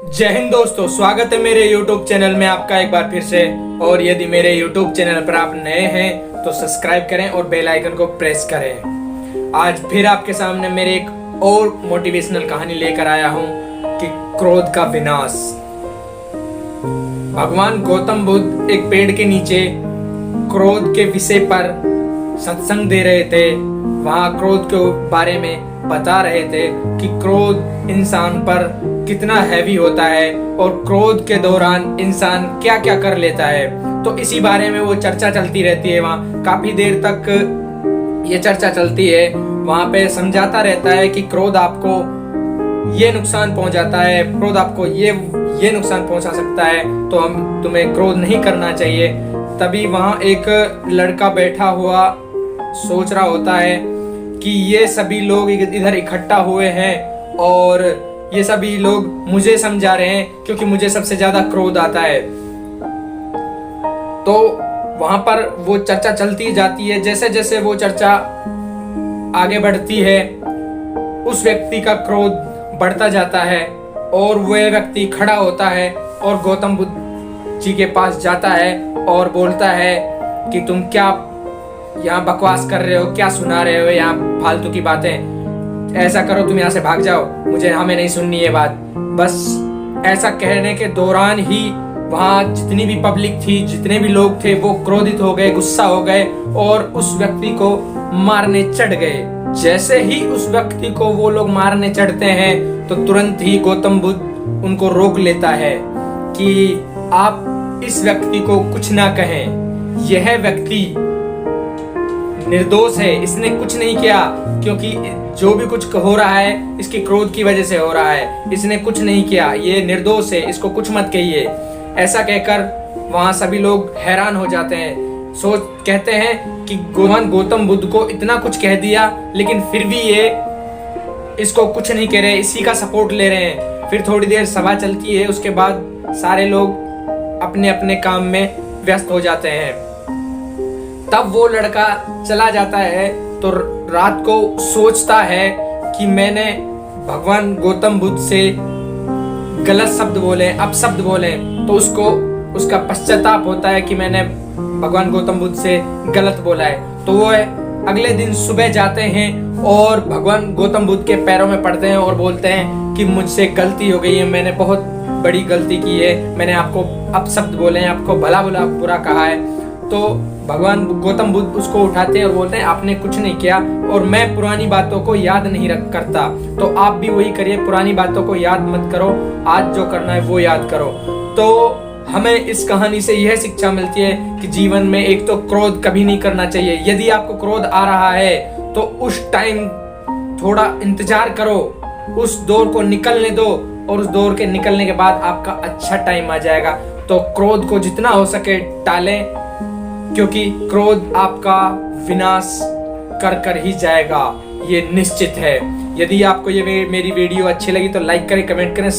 जय हिंद दोस्तों, स्वागत है मेरे YouTube चैनल में आपका एक बार फिर से। और यदि मेरे YouTube चैनल पर आप नए हैं तो सब्सक्राइब करें और बेल आइकन को प्रेस करें। आज फिर आपके सामने मेरे एक और मोटिवेशनल कहानी लेकर आया हूं कि क्रोध का विनाश। भगवान गौतम बुद्ध एक पेड़ के नीचे क्रोध के विषय पर सत्संग दे रहे थे। वहां क्रोध के बारे में बता रहे थे कि क्रोध इंसान पर कितना हैवी होता है और क्रोध के दौरान इंसान क्या क्या कर लेता है। तो इसी बारे में वो चर्चा चलती रहती है। वहाँ काफी देर तक ये चर्चा चलती है। वहाँ पे समझाता रहता है कि क्रोध आपको ये नुकसान पहुंचाता है, क्रोध आपको ये नुकसान पहुंचा सकता है, तो तुम्हें क्रोध नहीं करना चाहिए। तभी वहाँ एक लड़का बैठा हुआ सोच रहा होता है कि ये सभी लोग इधर इकट्ठा हुए हैं और ये सभी लोग मुझे समझा रहे हैं क्योंकि मुझे सबसे ज्यादा क्रोध आता है। तो वहां पर वो चर्चा चलती जाती है। जैसे जैसे वो चर्चा आगे बढ़ती है उस व्यक्ति का क्रोध बढ़ता जाता है और वह व्यक्ति खड़ा होता है और गौतम बुद्ध जी के पास जाता है और बोलता है कि तुम क्या यहाँ बकवास कर रहे हो, क्या सुना रहे हो यहाँ फालतू की बातें, ऐसा करो तुम यहाँ से भाग जाओ, हमें नहीं सुननी ये बात। बस ऐसा कहने के दौरान ही वहां जितनी भी पब्लिक थी, जितने भी लोग थे, वो क्रोधित हो गए, गुस्सा हो गए और उस व्यक्ति को मारने चढ़ गए। जैसे ही उस व्यक्ति को वो लोग मारने चढ़ते हैं तो तुरंत ही गौतम बुद्ध उनको रोक लेता है कि आप इस व्यक्ति को कुछ ना कहें, यह व्यक्ति निर्दोष है, इसने कुछ नहीं किया, क्योंकि जो भी कुछ हो रहा है इसके क्रोध की वजह से हो रहा है, इसने कुछ नहीं किया, ये निर्दोष है, इसको कुछ मत कहिए। ऐसा कहकर वहां सभी लोग हैरान हो जाते हैं। कहते हैं कि भगवान गौतम बुद्ध को इतना कुछ कह दिया लेकिन फिर भी ये इसको कुछ नहीं कह रहे, इसी का सपोर्ट ले रहे हैं। फिर थोड़ी देर सभा चलती है, उसके बाद सारे लोग अपने अपने काम में व्यस्त हो जाते हैं। तब वो लड़का चला जाता है तो रात को सोचता है कि मैंने भगवान गौतम बुद्ध से गलत शब्द बोले, अपशब्द बोले, तो उसका पश्चाताप होता है कि मैंने भगवान गौतम बुद्ध से गलत बोला है। तो वो अगले दिन सुबह जाते हैं और भगवान गौतम बुद्ध के पैरों में पड़ते हैं और बोलते हैं कि मुझसे गलती हो गई है, मैंने बहुत बड़ी गलती की है, मैंने आपको अपशब्द बोले हैं, आपको भला बुरा कहा है। तो भगवान गौतम बुद्ध उसको उठाते हैं और बोलते हैं आपने कुछ नहीं किया और मैं पुरानी बातों को याद नहीं करता, तो आप भी वही करिए, पुरानी बातों को याद मत करो, आज जो करना है वो याद करो। तो हमें इस कहानी से यह शिक्षा मिलती है कि जीवन में एक तो क्रोध कभी नहीं करना चाहिए। यदि आपको क्रोध आ रहा है तो उस टाइम थोड़ा इंतजार करो, उस दौर को निकलने दो और उस दौर के निकलने के बाद आपका अच्छा टाइम आ जाएगा। तो क्रोध को जितना हो सके टालें, क्योंकि क्रोध आपका विनाश कर ही जाएगा, ये निश्चित है। यदि आपको ये मेरी वीडियो अच्छी लगी तो लाइक करें, कमेंट करें।